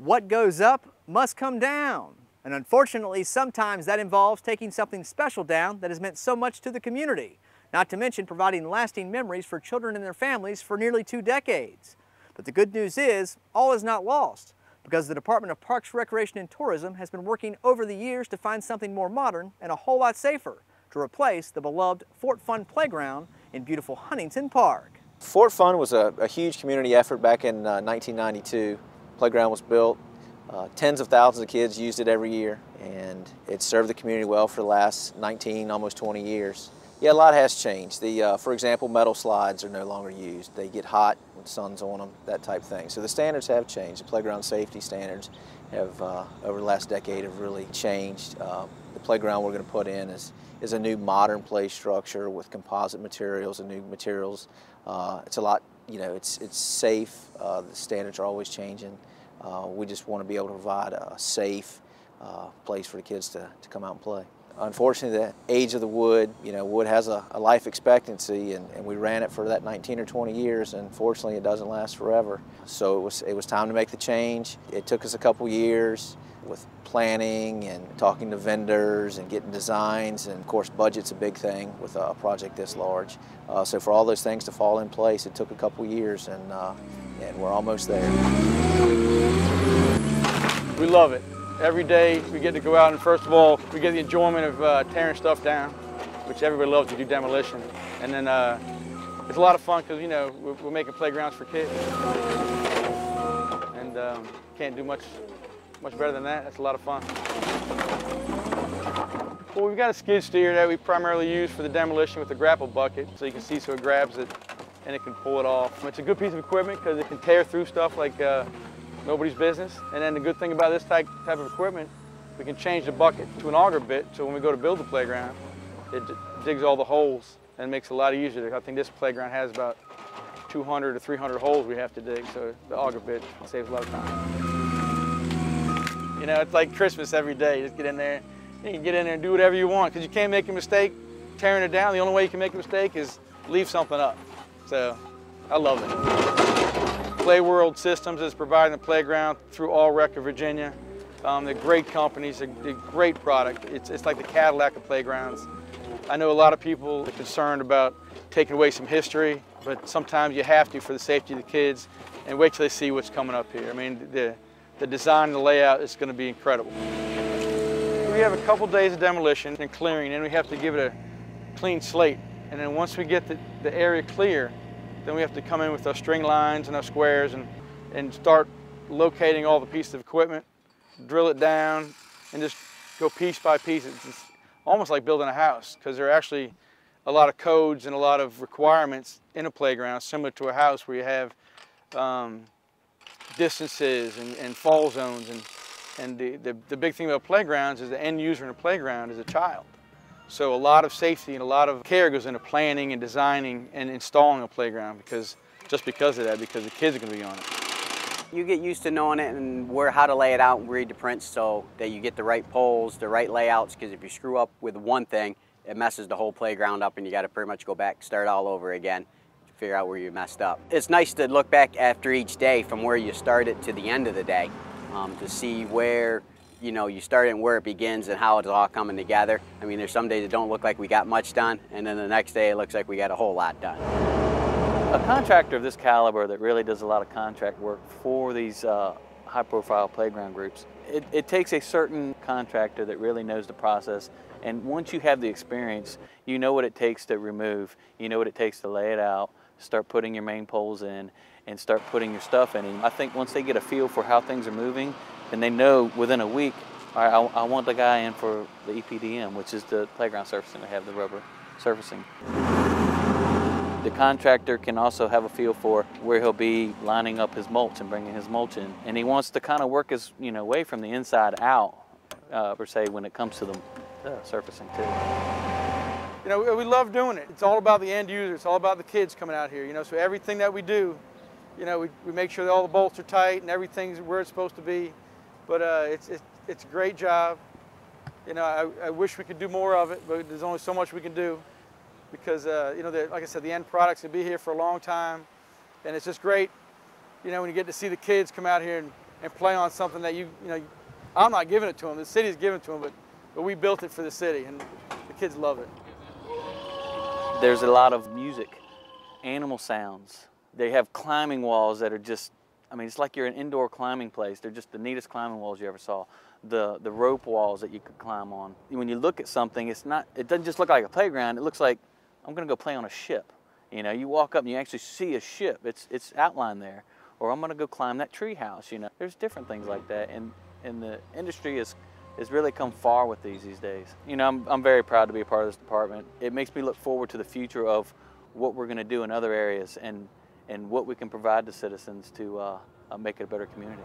What goes up must come down. And unfortunately, sometimes that involves taking something special down that has meant so much to the community, not to mention providing lasting memories for children and their families for nearly 2 decades. But the good news is, all is not lost, because the Department of Parks, Recreation, and Tourism has been working over the years to find something more modern and a whole lot safer to replace the beloved Fort Fun playground in beautiful Huntington Park. Fort Fun was a huge community effort back in 1992. Playground was built. Tens of thousands of kids used it every year, and it served the community well for the last 19, almost 20 years. Yeah, a lot has changed. For example, metal slides are no longer used. They get hot when the sun's on them, that type of thing. So the standards have changed. The playground safety standards have, over the last decade, have really changed. The playground we're going to put in is a new modern play structure with composite materials and new materials. It's a lot, it's safe. The standards are always changing. We just want to be able to provide a safe place for the kids to come out and play. Unfortunately, the age of the wood, wood has a life expectancy, and we ran it for that 19 or 20 years, and fortunately it doesn't last forever. So it was time to make the change. It took us a couple years with planning and talking to vendors and getting designs, and of course budget's a big thing with a project this large. So for all those things to fall in place, it took a couple years, and we're almost there. We love it. Every day we get to go out, and first of all, we get the enjoyment of tearing stuff down, which everybody loves to do demolition. And then it's a lot of fun because, we're making playgrounds for kids. And can't do much better than that. That's a lot of fun. Well, we've got a skid steer that we primarily use for the demolition with the grapple bucket, so you can see so it grabs it and it can pull it off. It's a good piece of equipment because it can tear through stuff like nobody's business. And then the good thing about this type of equipment, we can change the bucket to an auger bit, so when we go to build the playground, it digs all the holes and makes it a lot easier. I think this playground has about 200 to 300 holes we have to dig, so the auger bit saves a lot of time. It's like Christmas every day. Just get in there. You can get in there and do whatever you want, because you can't make a mistake tearing it down. The only way you can make a mistake is leave something up. So I love it. Play World Systems is providing the playground through all Wrecker, Virginia. They're great companies, they're great product. It's like the Cadillac of playgrounds. I know a lot of people are concerned about taking away some history, but sometimes you have to for the safety of the kids, and wait till they see what's coming up here. I mean, the design and the layout is going to be incredible. We have a couple days of demolition and clearing, and we have to give it a clean slate. And then once we get the area clear, then we have to come in with our string lines and our squares and start locating all the pieces of equipment, drill it down, and just go piece by piece. It's almost like building a house, because there are actually a lot of codes and a lot of requirements in a playground, similar to a house where you have distances and fall zones. And the big thing about playgrounds is the end user in a playground is a child. So a lot of safety and a lot of care goes into planning and designing and installing a playground, because of that, because the kids are going to be on it. You get used to knowing it and how to lay it out and read the prints so that you get the right poles, the right layouts, because if you screw up with one thing, it messes the whole playground up and you got to pretty much go back, start all over again to figure out where you messed up. It's nice to look back after each day from where you started to the end of the day to see where you start and where it begins and how it's all coming together. I mean, there's some days that don't look like we got much done, and then the next day it looks like we got a whole lot done. A contractor of this caliber that really does a lot of contract work for these high-profile playground groups, it takes a certain contractor that really knows the process, and once you have the experience, you know what it takes to remove, you know what it takes to lay it out, start putting your main poles in, and start putting your stuff in. And I think once they get a feel for how things are moving, and they know within a week, all right, I want the guy in for the EPDM, which is the playground surfacing. They have the rubber surfacing. The contractor can also have a feel for where he'll be lining up his mulch and bringing his mulch in. And he wants to kind of work his way from the inside out, per se, when it comes to the surfacing too. We love doing it. It's all about the end user. It's all about the kids coming out here. So everything that we do, we make sure that all the bolts are tight and everything's where it's supposed to be. But it's a great job. I wish we could do more of it, but there's only so much we can do, because like I said, the end product's gonna be here for a long time, and it's just great, when you get to see the kids come out here and and play on something that I'm not giving it to them, the city's giving it to them, but we built it for the city, and the kids love it. There's a lot of music, animal sounds. They have climbing walls that are just, I mean, it's like you're in an indoor climbing place. They're just the neatest climbing walls you ever saw. The rope walls that you could climb on. When you look at something, it doesn't just look like a playground. It looks like I'm going to go play on a ship. You know, you walk up and you actually see a ship. It's outlined there. Or I'm going to go climb that tree house. You know, there's different things like that, and the industry has really come far with these days. You know, I'm very proud to be a part of this department. It makes me look forward to the future of what we're going to do in other areas and what we can provide to citizens to make it a better community.